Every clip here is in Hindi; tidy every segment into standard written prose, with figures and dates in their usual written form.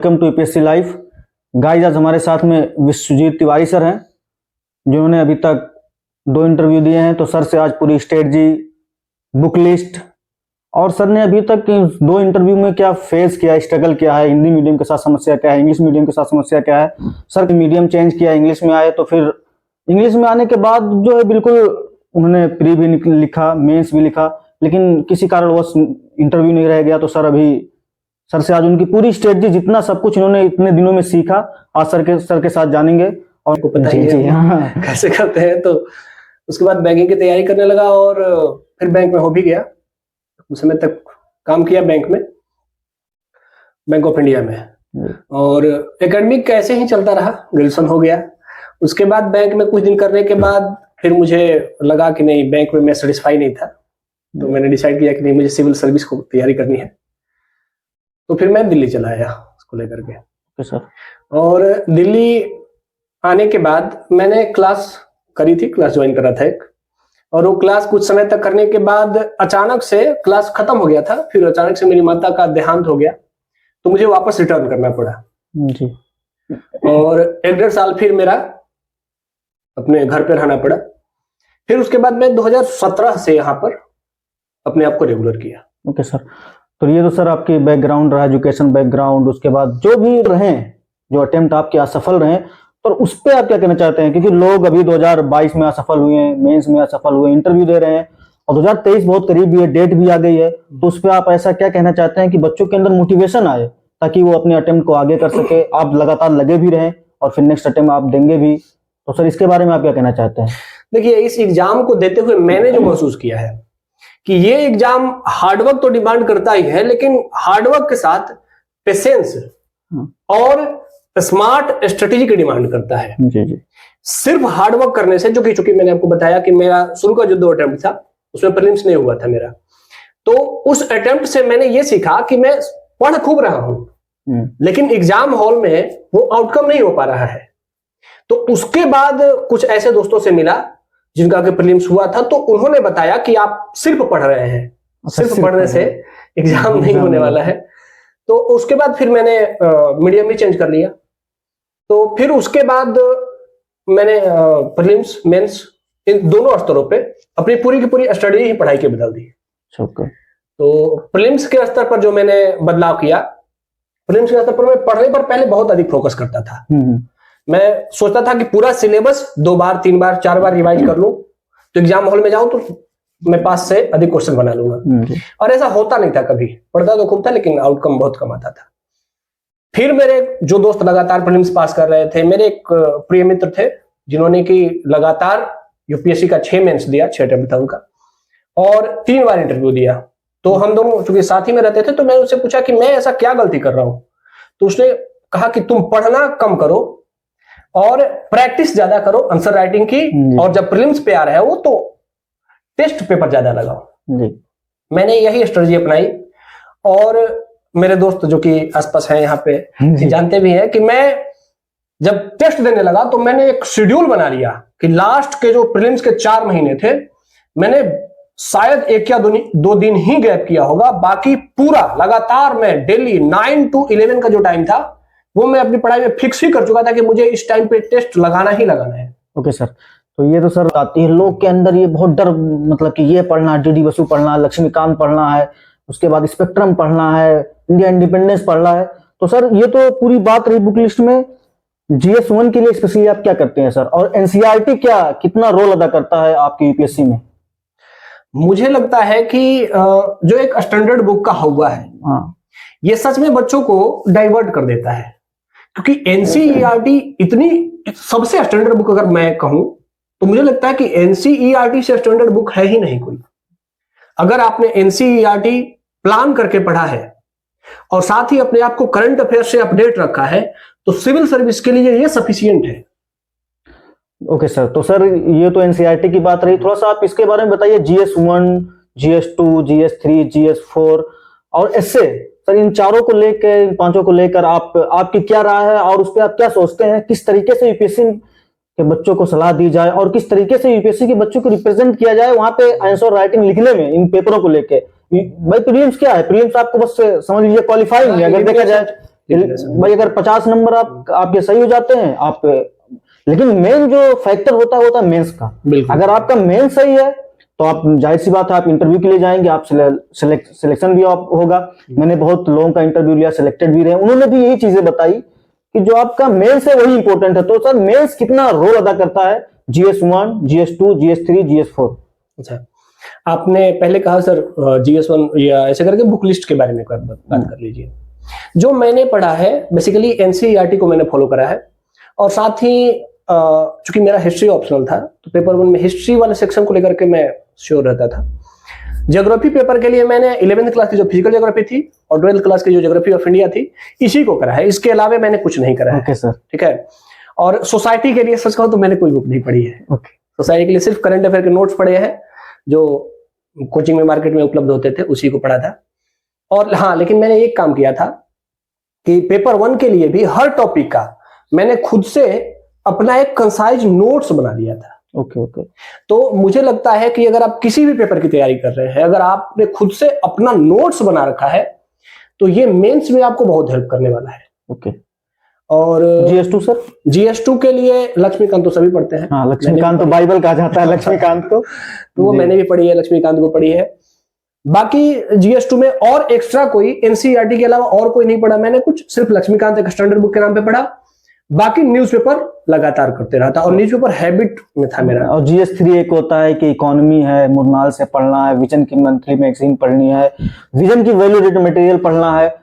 Welcome to UPSC live. Guys, आज हमारे साथ में विश्वजीत तिवारी सर हैं, जिन्होंने अभी तक 2 इंटरव्यू दिए हैं। तो सर से आज पूरी स्ट्रेटजी, बुक लिस्ट और सर ने अभी तक 2 इंटरव्यू में क्या फेस किया, स्ट्रगल किया है, हिंदी मीडियम के साथ समस्या क्या है, इंग्लिश मीडियम के साथ समस्या क्या है। सर मीडियम चेंज किया, इंग्लिश में आए, तो फिर इंग्लिश में आने के बाद जो है बिल्कुल उन्होंने प्री भी लिखा, मेंस भी लिखा, लेकिन किसी कारणवश इंटरव्यू नहीं रह गया। तो सर से आज उनकी पूरी स्ट्रेटजी, जितना सब कुछ इन्होंने इतने दिनों में सीखा, आज सर के साथ जानेंगे। और को पता ही है कैसे करते हैं। तो उसके बाद बैंकिंग की तैयारी करने लगा और फिर बैंक में हो भी गया। उस समय तक काम किया बैंक में, बैंक ऑफ इंडिया में, और एकेडमिक कैसे ही चलता रहा। ग्रेजुएशन हो गया। उसके बाद बैंक में कुछ दिन करने के बाद फिर मुझे लगा कि नहीं, बैंक में मैं सेटिस्फाई नहीं था। तो मैंने डिसाइड किया कि नहीं, मुझे सिविल सर्विस को तैयारी करनी है। तो फिर मैं दिल्ली चला आया उसको लेकर के। सर, और दिल्ली आने के बाद मैंने क्लास करी थी, क्लास ज्वाइन करा था एक, और वो क्लास कुछ समय तक करने के बाद अचानक से क्लास खत्म हो गया था। फिर अचानक से मेरी माता का देहांत हो गया, तो मुझे वापस रिटर्न करना पड़ा जी। और 1.5 साल फिर मेरा अपने घर पे रहना पड़ा। फिर उसके बाद मैं 2017 से यहाँ पर अपने आप को रेगुलर किया। ओके सर, तो ये तो सर आपकी बैकग्राउंड रहा, एजुकेशन बैकग्राउंड, उसके बाद जो भी रहे, जो अटेम्प्ट आपके असफल रहे, तो उस पर आप क्या कहना चाहते हैं? क्योंकि लोग अभी 2022 में असफल हुए हैं, मेंस में असफल हुए, इंटरव्यू दे रहे हैं, और 2023 बहुत करीब भी है, डेट भी आ गई है। तो उस पर आप ऐसा क्या कहना चाहते हैं कि बच्चों के अंदर मोटिवेशन आए, ताकि वो अपने अटेम्प्ट को आगे कर सके, आप लगातार लगे भी रहें और फिर नेक्स्ट अटेम्प्ट आप देंगे भी। तो सर, इसके बारे में आप क्या कहना चाहते हैं? देखिए, इस एग्जाम को देते हुए मैंने जो महसूस किया है कि ये एग्जाम हार्डवर्क तो डिमांड करता ही है, लेकिन हार्डवर्क के साथ पेशेंस और स्मार्ट स्ट्रेटेजी की डिमांड करता है। जी। सिर्फ हार्डवर्क करने से, जो कि चूंकि मैंने आपको बताया कि मेरा शुरू का जो 2 अटेम्प्ट था उसमें प्रीलिम्स नहीं हुआ था मेरा, तो उस अटेम्प्ट से मैंने ये सीखा कि मैं पढ़ खूब रहा हूं, लेकिन एग्जाम हॉल में वो आउटकम नहीं हो पा रहा है। तो उसके बाद कुछ ऐसे दोस्तों से मिला जिनका कि प्रीलिम्स हुआ था, तो उन्होंने बताया कि आप सिर्फ पढ़ रहे हैं, सिर्फ पढ़ने से एग्जाम नहीं होने वाला है। तो उसके बाद फिर मैंने मीडियम भी चेंज कर लिया। तो फिर उसके बाद मैंने प्रीलिम्स, मेंस, इन दोनों स्तरों पे अपनी पूरी की पूरी स्टडी ही पढ़ाई की बदल दी। तो प्रीलिम्स के स्तर पर जो मैंने बदलाव किया, प्रीलिम्स के स्तर पर मैं पढ़ने पर पहले बहुत अधिक फोकस करता था। मैं सोचता था कि पूरा सिलेबस 2 बार 3 बार 4 बार रिवाइज कर लूं, तो एग्जाम हॉल में जाऊं तो मैं 5 से अधिक क्वेश्चन बना लूंगा। और ऐसा होता नहीं था कभी। पढ़ता तो खूब था, लेकिन आउटकम बहुत कम आता था। फिर मेरे जो दोस्त लगातार प्रीलिम्स पास कर रहे थे, मेरे एक प्रिय मित्र थे जिन्होंने कि लगातार यूपीएससी का 6 मेंस दिया, 6 अटेम्प्ट था उनका, और 3 बार इंटरव्यू दिया। तो हम दोनों चूंकि साथ ही में रहते थे, तो मैं उससे पूछा कि मैं ऐसा क्या गलती कर रहा हूं। तो उसने कहा कि तुम पढ़ना कम करो और प्रैक्टिस ज्यादा करो आंसर राइटिंग की, और जब प्रीलिम्स पे आ रहा है वो, तो टेस्ट पेपर ज्यादा लगाओ। मैंने यही स्ट्रेटजी अपनाई, और मेरे दोस्त जो कि आसपास हैं यहाँ पे जानते भी हैं कि मैं जब टेस्ट देने लगा तो मैंने एक शेड्यूल बना लिया कि लास्ट के जो प्रीलिम्स के 4 महीने थे, मैंने शायद 1 या 2 दिन ही गैप किया होगा, बाकी पूरा लगातार मैं डेली 9 to 11 का जो टाइम था वो मैं अपनी पढ़ाई में फिक्स ही कर चुका था कि मुझे इस टाइम पे टेस्ट लगाना ही लगाना है। ओके सर, तो ये तो सर आती है लोग के अंदर ये बहुत डर, मतलब कि ये पढ़ना, डीडी बसु पढ़ना, लक्ष्मीकांत पढ़ना है, उसके बाद स्पेक्ट्रम पढ़ना है, इंडिया इंडिपेंडेंस पढ़ना है। तो सर ये तो पूरी बात रही बुक लिस्ट में। GS1 के लिए स्पेशली आप क्या करते हैं सर, और एनसीईआरटी कितना रोल अदा करता है आपकी यूपीएससी में? मुझे लगता है कि जो एक स्टैंडर्ड बुक का हुआ है, ये सच में बच्चों को डाइवर्ट कर देता है, क्योंकि एनसीईआरटी इतनी सबसे स्टैंडर्ड बुक अगर मैं कहूं तो मुझे लगता है कि एनसीईआरटी से स्टैंडर्ड बुक है ही नहीं कोई। अगर आपने एनसीईआरटी प्लान करके पढ़ा है और साथ ही अपने आप को करंट अफेयर से अपडेट रखा है, तो सिविल सर्विस के लिए ये सफिशिएंट है। ओके सर, तो सर ये तो एनसीईआरटी की बात रही, थोड़ा सा आप इसके बारे में बताइए। GS1, GS2, GS3, GS4 और एसए, सर इन चारों को लेकर, इन 5 को लेकर आपकी क्या राय है, और उस पर आप क्या सोचते हैं? किस तरीके से यूपीएससी के बच्चों को सलाह दी जाए और किस तरीके से यूपीएससी के बच्चों को रिप्रेजेंट किया जाए वहां पे आंसर राइटिंग लिखने में, इन पेपरों को लेके? भाई प्रीलिम्स क्या है? प्रीलिम्स आपको बस समझ लीजिए क्वालिफाइंग है अगर देखा जाए, भाई अगर 50 नंबर आपके सही हो जाते हैं आप, लेकिन मेन जो फैक्टर होता है मेंस का। अगर आपका मेन सही है तो आप जाहिर सी बात है आप इंटरव्यू के लिए जाएंगे, आप सिलेक्शन भी आप होगा। मैंने बहुत लोगों का इंटरव्यू लिया, सिलेक्टेड भी रहे, उन्होंने भी यही चीजें बताई कि जो आपका मेंस है वही इंपॉर्टेंट है। तो सर मेंस कितना रोल अदा करता है GS1, GS2, GS3, GS4? अच्छा, आपने पहले कहा सर GS1 या ऐसे करके बुक लिस्ट के बारे में बात कर लीजिए। जो मैंने पढ़ा है बेसिकली NCERT को मैंने फॉलो करा है, और साथ ही चूंकि मेरा हिस्ट्री ऑप्शनल था तो पेपर 1 में हिस्ट्री वाले सेक्शन को लेकर के मैं श्योर रहता था। ज्योग्राफी पेपर के लिए मैंने 11th क्लास की जो फिजिकल ज्योग्राफी थी और 12th क्लास की जो ज्योग्राफी ऑफ इंडिया थी इसी को करा है, इसके अलावा मैंने कुछ नहीं करा है। ओके सर, ठीक है। और सोसाइटी के लिए सच कहूं तो मैंने कोई बुक नहीं पढ़ी है। सोसाइटी के लिए सिर्फ करंट अफेयर के नोट्स पढ़े हैं जो कोचिंग में मार्केट में उपलब्ध होते थे, उसी को पढ़ा था। और हाँ, लेकिन मैंने एक काम किया था कि पेपर 1 के लिए भी हर टॉपिक का मैंने खुद से अपना एक कंसाइज नोट्स बना लिया था। ओके। तो मुझे लगता है कि अगर आप किसी भी पेपर की तैयारी कर रहे हैं, अगर आपने खुद से अपना नोट्स बना रखा है तो ये मेंस में आपको बहुत हेल्प करने वाला है। ओके। और GS2 सर? GS2 के लिए लक्ष्मीकांत तो सभी पढ़ते हैं। हाँ, लक्ष्मीकांत तो बाइबल कहा जाता है लक्ष्मीकांत को। तो वो मैंने भी पढ़ी है, लक्ष्मीकांत को पढ़ी है। बाकी GS2 में और एक्स्ट्रा कोई NCERT के अलावा और कोई नहीं पढ़ा मैंने, कुछ सिर्फ लक्ष्मीकांत एक स्टैंडर्ड बुक के नाम पे पढ़ा। बाकी न्यूज़पेपर लगातार करते रहा था और न्यूज़पेपर हैबिट में था मेरा। और GS3 एक होता है कि इकोनॉमी है, मुरनाल से पढ़ना है, विजन की मंथली मैगजीन पढ़नी है, विजन की वैल्यू मटेरियल पढ़ना है,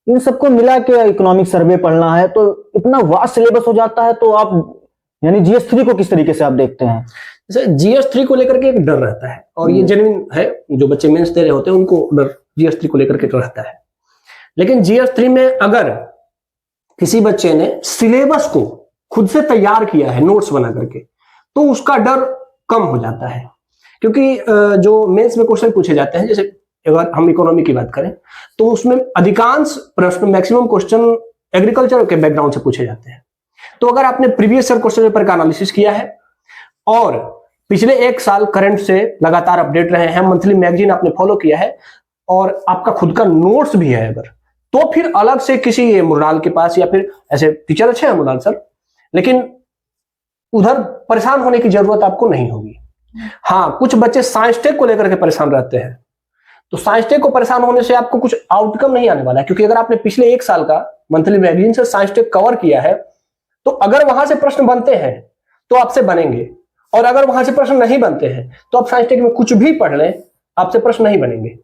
इन सबको मिला के इकोनॉमिक सर्वे पढ़ना है। तो इतना वास्ट सिलेबस हो जाता है। तो आप यानी GS3 को किस तरीके से आप देखते हैं? जैसे GS3 को लेकर के एक डर रहता है और ये जेन्युइन है, जो बच्चे मेंस दे रहे होते हैं उनको डर GS3 को लेकर के रहता है। लेकिन GS3 में अगर किसी बच्चे ने सिलेबस को खुद से तैयार किया है नोट्स बना करके, तो उसका डर कम हो जाता है। क्योंकि जो मेंस में क्वेश्चन पूछे जाते हैं, जैसे अगर हम इकोनॉमी की बात करें तो उसमें अधिकांश प्रश्न, मैक्सिमम क्वेश्चन एग्रीकल्चर के बैकग्राउंड से पूछे जाते हैं। तो अगर आपने प्रीवियस ईयर क्वेश्चन पेपर का एनालिसिस किया है और पिछले 1 साल करंट से लगातार अपडेट रहे हैं, मंथली मैगजीन आपने फॉलो किया है और आपका खुद का नोट्स भी है अगर, तो फिर अलग से किसी मुरनाल के पास या फिर ऐसे टीचर अच्छे हैं मुरनाल सर, लेकिन उधर परेशान होने की जरूरत आपको नहीं होगी। हाँ, कुछ बच्चे साइंस टेक को लेकर के परेशान रहते हैं, तो साइंस टेक को परेशान होने से आपको कुछ आउटकम नहीं आने वाला है। क्योंकि अगर आपने पिछले 1 साल का मंथली मैगजीन से साइंस टेक कवर किया है तो अगर वहां से प्रश्न बनते हैं तो आपसे बनेंगे, और अगर वहां से प्रश्न नहीं बनते हैं तो आप साइंस टेक में कुछ भी पढ़ लें, आपसे प्रश्न नहीं बनेंगे।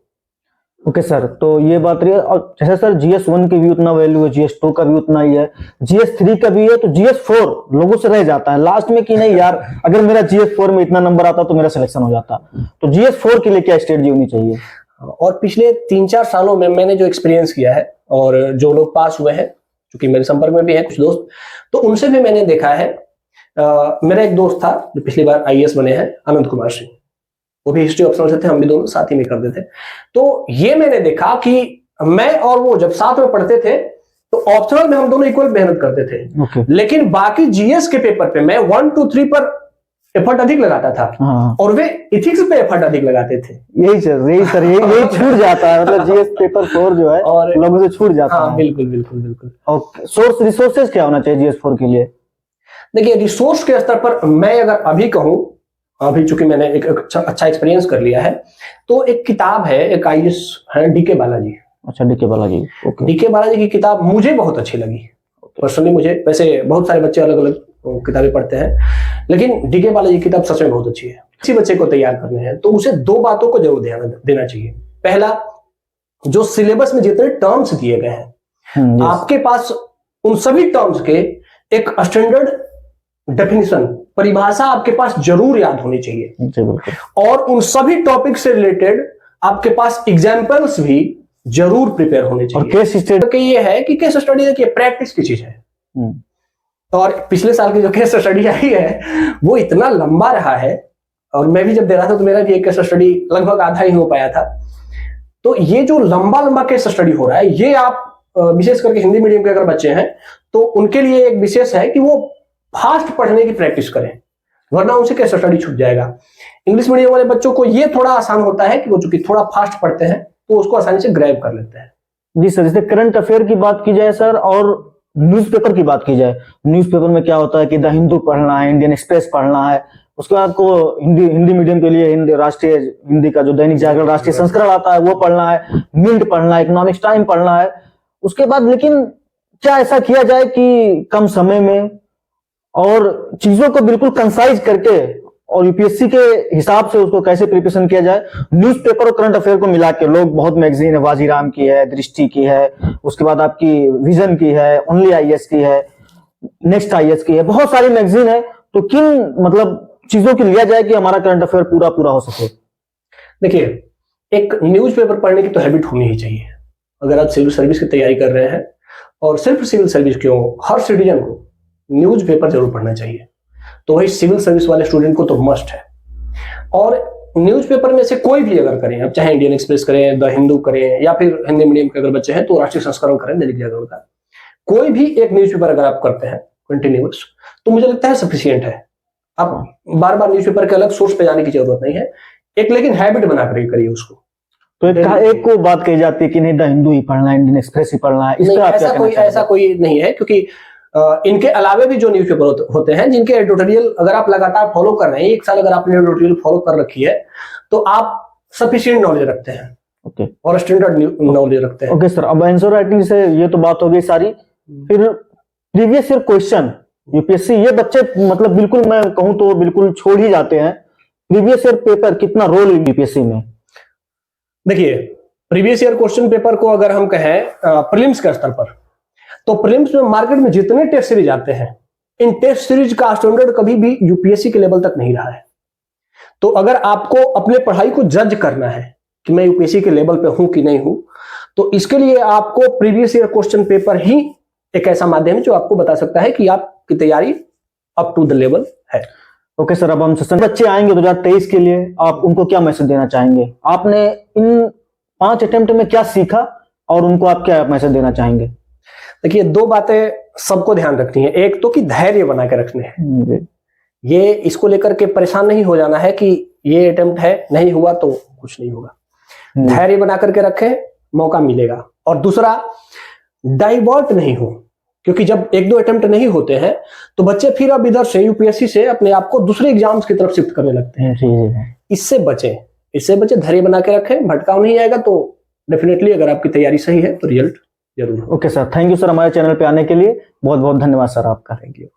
ओके सर, तो ये बात रही है। और जैसे सर GS1 की भी उतना वैल्यू है, GS2 का भी उतना ही है, GS3 का भी है, तो GS4 लोगों से रह जाता है लास्ट में कि नहीं यार अगर मेरा GS4 में इतना नंबर आता तो मेरा सिलेक्शन हो जाता। तो GS4 के लिए क्या स्ट्रेटजी होनी चाहिए? और पिछले 3-4 सालों में मैंने जो एक्सपीरियंस किया है और जो लोग पास हुए हैं, क्योंकि मेरे संपर्क में भी हैं कुछ दोस्त, तो उनसे भी मैंने देखा है। मेरा एक दोस्त था जो पिछली बार IAS बने हैं, आनंद कुमार सिंह, वो भी हिस्ट्री ऑप्शनल से थे, हम भी दोनों साथ ही में करते थे। तो ये मैंने देखा कि मैं और वो जब साथ में पढ़ते थे तो ऑप्शनल में हम दोनों इक्वल मेहनत करते थे। लेकिन बाकी GS के पेपर पे मैं 1, 2, 3 पर एफर्ट अधिक लगाता था और वे इथिक्स पे एफर्ट अधिक लगाते थे। यही छूट जाता है, मतलब GS पेपर 4 जो है और लोगों से छूट जाता है। बिल्कुल। ओके, सोर्स रिसोर्सेज क्या होना चाहिए GS4 के लिए? देखिए, रिसोर्स के स्तर पर मैं अगर अभी कहूं, अभी चूंकि मैंने एक अच्छा एक्सपीरियंस कर लिया है, तो एक किताब है, एक IAS है, DK बालाजी। अच्छा, DK Balaji. Okay. DK Balaji की किताब मुझे बहुत अच्छी लगी पर्सनली। मुझे वैसे बहुत सारे बच्चे अलग अलग किताबें पढ़ते हैं, लेकिन DK बालाजी की किताब सच में बहुत अच्छी है। किसी बच्चे को तैयार करने हैं तो उसे 2 बातों को जरूर ध्यान देना चाहिए। पहला, जो सिलेबस में जितने टर्म्स दिए गए हैं आपके पास उन सभी टर्म्स के एक स्टैंडर्ड डेफिनेशन, परिभाषा आपके पास जरूर याद होनी चाहिए। और उन सभी टॉपिक से रिलेटेड आपके पास एग्जाम्पल्स भी जरूर प्रिपेयर होने चाहिए। और केस स्टडी ये है कि केस स्टडी देखिए प्रैक्टिस की चीज है। और पिछले साल की जो केस स्टडी आई है वो इतना लंबा रहा है, और मैं भी जब दे रहा था तो मेरा भी एक केस स्टडी लगभग आधा ही हो पाया था। तो ये जो लंबा केस स्टडी हो रहा है, ये आप विशेष करके हिंदी मीडियम के अगर बच्चे हैं तो उनके लिए एक विशेष है कि वो फास्ट पढ़ने की प्रैक्टिस करें, वरना उनसे केस स्टडी छूट जाएगा। इंग्लिश मीडियम वाले बच्चों को ये थोड़ा आसान होता है कि वो चूंकि थोड़ा फास्ट पढ़ते हैं तो उसको आसानी से ग्रैब कर लेते हैं। जी सर, जैसे करंट अफेयर की बात की जाए सर, और न्यूज़पेपर की बात की जाए, न्यूज़पेपर में क्या होता है कि द हिंदू पढ़ना है, इंडियन एक्सप्रेस पढ़ना है, उसके बाद आपको हिंदी मीडियम के लिए हिंदी राष्ट्रीय हिंदी का जो दैनिक जागरण राष्ट्रीय संस्करण आता है वो पढ़ना है, मिंट पढ़ना है, इकोनॉमिक्स टाइम पढ़ना है। उसके बाद लेकिन क्या ऐसा किया जाए कि कम समय में और चीजों को बिल्कुल कंसाइज करके और यूपीएससी के हिसाब से उसको कैसे प्रिपरेशन किया जाए। न्यूज़पेपर और करंट अफेयर को मिला के लोग बहुत मैगजीन है, वाजीराम की है, दृष्टि की है, उसके बाद आपकी विजन की है, ओनली आईएएस की है, नेक्स्ट आईएएस की है, बहुत सारी मैगजीन है। तो किन मतलब चीजों की लिया जाए कि हमारा करंट अफेयर पूरा हो सके? देखिए, एक न्यूज़पेपर पढ़ने की तो हैबिट होनी ही चाहिए। अगर आप सिविल सर्विस की तैयारी कर रहे हैं, और सिर्फ सिविल सर्विस क्यों, हर सिटीजन को न्यूज़पेपर जरूर पढ़ना चाहिए। तो वही सिविल सर्विस वाले स्टूडेंट को तो मस्ट है। और न्यूज़पेपर में से कोई भी अगर करें, आप चाहे इंडियन एक्सप्रेस करें, द हिंदू करें, या फिर हिंदी मीडियम के अगर बच्चे हैं तो राष्ट्रीय संस्करण करें, दैनिक जागरण का, कोई भी एक न्यूज़पेपर अगर आप करते हैं कंटिन्यूअस, तो मुझे लगता है सफिशियंट है। आप बार बार न्यूज़पेपर के अलग सोर्स पे जाने की जरूरत नहीं है, एक लेकिन हैबिट बना कर करिए उसको। तो एक को बात कही जाती है कि नहीं द हिंदू ही पढ़ना है, इंडियन एक्सप्रेस ही पढ़ना है, इस पे आप क्या कहना चाहेंगे? ऐसा कोई नहीं है, क्योंकि इनके अलावे भी जो न्यूज़पेपर होते हैं जिनके एडिटोरियल अगर आप लगातार फॉलो कर रहे हैं, एक साल अगर आपने एडिटोरियल फॉलो कर रखी है, तो आप सफिशिएंट नॉलेज रखते हैं। ओके, और स्टैंडर्ड नॉलेज रखते हैं। ओके सर, अब आंसर राइटिंग से ये तो बात हो गई सारी। फिर प्रीवियस ईयर क्वेश्चन यूपीएससी, ये बच्चे मतलब बिल्कुल मैं कहूं तो बिल्कुल छोड़ ही जाते हैं। प्रीवियस ईयर पेपर कितना रोल यूपीएससी में? देखिए, प्रीवियस ईयर क्वेश्चन पेपर को अगर हम कहें प्रीलिम्स के स्तर पर, तो प्रीलिम्स में मार्केट में जितने टेस्ट सीरीज आते हैं, इन टेस्ट सीरीज का स्टैंडर्ड कभी भी यूपीएससी के लेवल तक नहीं रहा है। तो अगर आपको अपने पढ़ाई को जज करना है कि मैं यूपीएससी के लेवल पे हूं कि नहीं हूं, तो इसके लिए आपको प्रीवियस ईयर क्वेश्चन पेपर ही एक ऐसा माध्यम है जो आपको बता सकता है कि आपकी तैयारी अप टू द लेवल है। ओके सर, अब हम बच्चे आएंगे 2023 के लिए, आप उनको क्या मैसेज देना चाहेंगे? आपने इन 5 अटेम्प्ट में क्या सीखा और उनको आप क्या मैसेज देना चाहेंगे? देखिए, 2 बातें सबको ध्यान रखनी है। एक तो कि धैर्य बना के रखने हैं, ये इसको लेकर के परेशान नहीं हो जाना है कि ये अटेम्प्ट है, नहीं हुआ तो कुछ नहीं होगा। धैर्य बना करके रखें, मौका मिलेगा। और दूसरा, डाइवर्ट नहीं हो, क्योंकि जब 1-2 अटेम्प्ट नहीं होते हैं तो बच्चे फिर अब इधर से यूपीएससी से अपने आप को दूसरे एग्जाम्स की तरफ शिफ्ट करने लगते हैं। इससे बचें, धैर्य बना के रखें, भटकाव नहीं आएगा तो डेफिनेटली अगर आपकी तैयारी सही है तो रिजल्ट जरूर। Okay sir, thank you sir, हमारे चैनल पे आने के लिए बहुत बहुत धन्यवाद सर आपका। Thank you.